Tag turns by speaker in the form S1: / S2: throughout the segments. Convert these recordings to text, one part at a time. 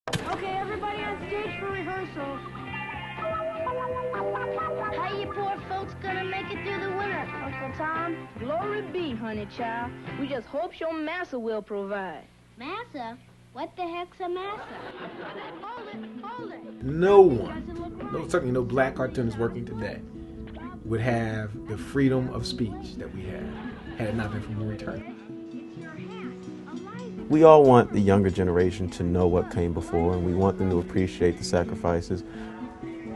S1: Okay, everybody on stage for rehearsal. How you poor folks gonna make it through the winter, Uncle Tom?
S2: Glory be, honey child. We just hope your massa will provide.
S1: Massa? What the heck's a massa? Hold it.
S3: No one, certainly no black cartoonist working today, would have the freedom of speech that we have had it not been for Maury Turner.
S4: We all want the younger generation to know what came before, and we want them to appreciate the sacrifices.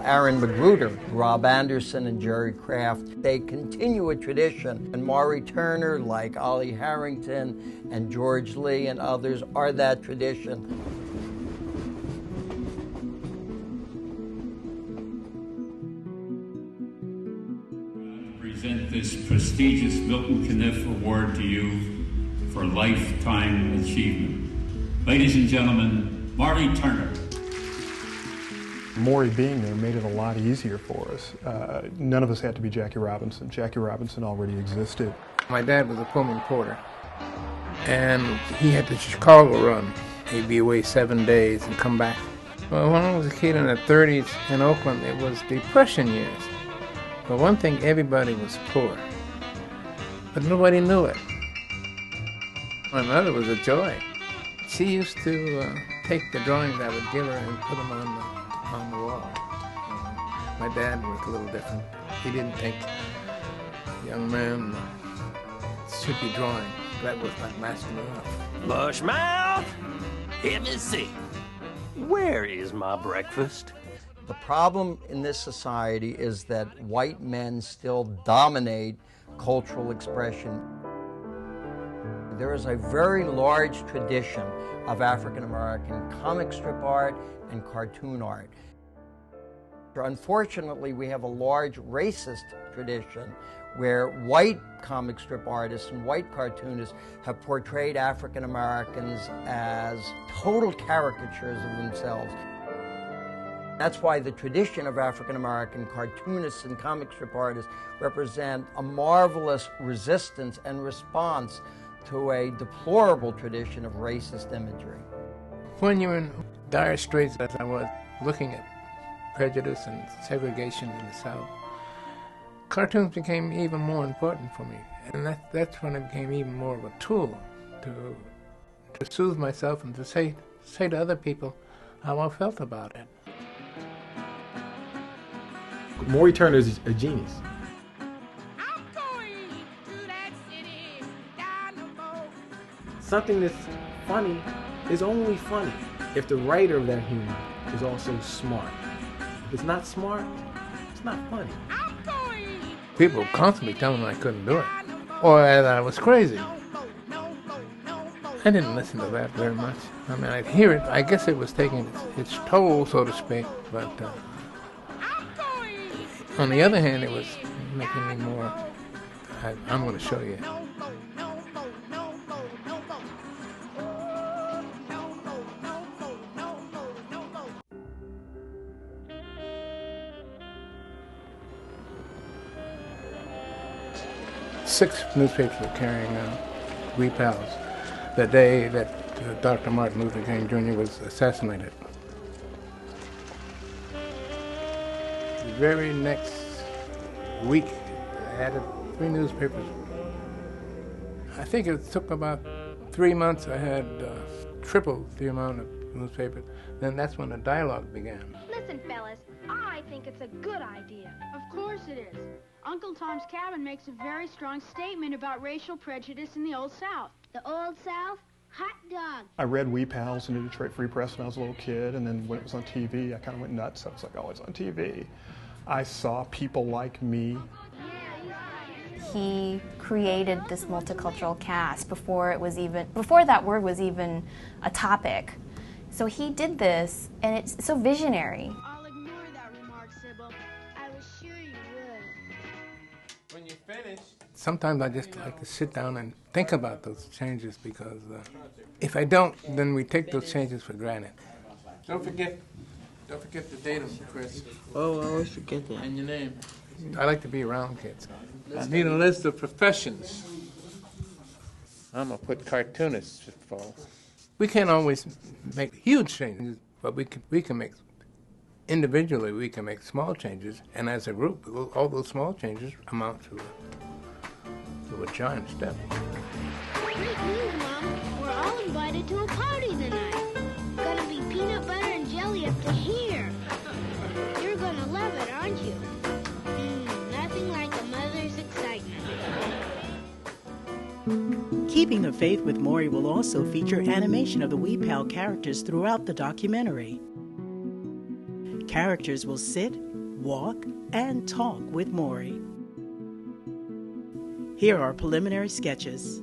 S5: Aaron Magruder, Rob Anderson, and Jerry Kraft, they continue a tradition. And Maury Turner, like Ollie Harrington and George Lee and others, are that tradition.
S6: I present this prestigious Milton Caniff Award to you for lifetime achievement. Ladies and gentlemen, Maury Turner.
S7: Maury being there made it a lot easier for us. None of us had to be Jackie Robinson. Jackie Robinson already existed.
S8: My dad was a Pullman porter, and he had the Chicago run. He'd be away 7 days and come back. Well, when I was a kid in the 30s in Oakland, it was Depression years. But one thing, everybody was poor, but nobody knew it. My mother was a joy. She used to take the drawings I would give her and put them on the wall. My dad was a little different. He didn't think a young man should be drawing. That was not masculine enough.
S9: Mushmouth, let me see. Where is my breakfast?
S5: The problem in this society is that white men still dominate cultural expression. There is a very large tradition of African American comic strip art and cartoon art. Unfortunately, we have a large racist tradition where white comic strip artists and white cartoonists have portrayed African Americans as total caricatures of themselves. That's why the tradition of African American cartoonists and comic strip artists represent a marvelous resistance and response to a deplorable tradition of racist imagery.
S8: When you're in dire straits, as I was, looking at prejudice and segregation in the South, cartoons became even more important for me. And that's when it became even more of a tool to soothe myself and to say to other people how I felt about it.
S3: Maury Turner is a genius. Something that's funny is only funny if the writer of that humor is also smart. If it's not smart, it's not funny.
S8: People constantly telling me I couldn't do it, or that I was crazy. I didn't listen to that very much. I mean, I'd hear it. I guess it was taking its toll, so to speak, but on the other hand, it was making me more, I'm going to show you. Six newspapers were carrying Wee Pals the day that Dr. Martin Luther King Jr. was assassinated. The very next week, I had 3 newspapers. I think it took about 3 months. I had triple the amount of newspapers. Then that's when the dialogue began.
S1: Listen, fellas, I think it's a good idea.
S10: Of course it is. Uncle Tom's Cabin makes a very strong statement about racial prejudice in the Old South.
S1: The Old South? Hot dog.
S7: I read Wee Pals in the Detroit Free Press when I was a little kid, and then when it was on TV, I kind of went nuts. I was like, oh, it's on TV. I saw people like me.
S11: He created this multicultural cast before that word was even a topic. So he did this, and it's so visionary.
S10: I'll ignore that remark, Sybil. I was sure you would.
S8: When you finish, sometimes I just like to sit down and think about those changes, because if I don't, then we take those changes for granted. Don't forget the datum, Chris.
S5: Oh, I always forget that.
S8: And your name. I like to be around kids. I need a list of professions. I'm going to put cartoonists for. We can't always make huge changes, But we can make, individually we can make small changes, and as a group, all those small changes amount to a giant step.
S1: Great news, Mom. We're all invited to a party tonight. Gonna be peanut butter and jelly up to here. You're gonna love it, aren't you? Nothing like a mother's excitement.
S12: Keeping the Faith with Maury will also feature animation of the Wee Pal characters throughout the documentary. Characters will sit, walk, and talk with Maury. Here are preliminary sketches.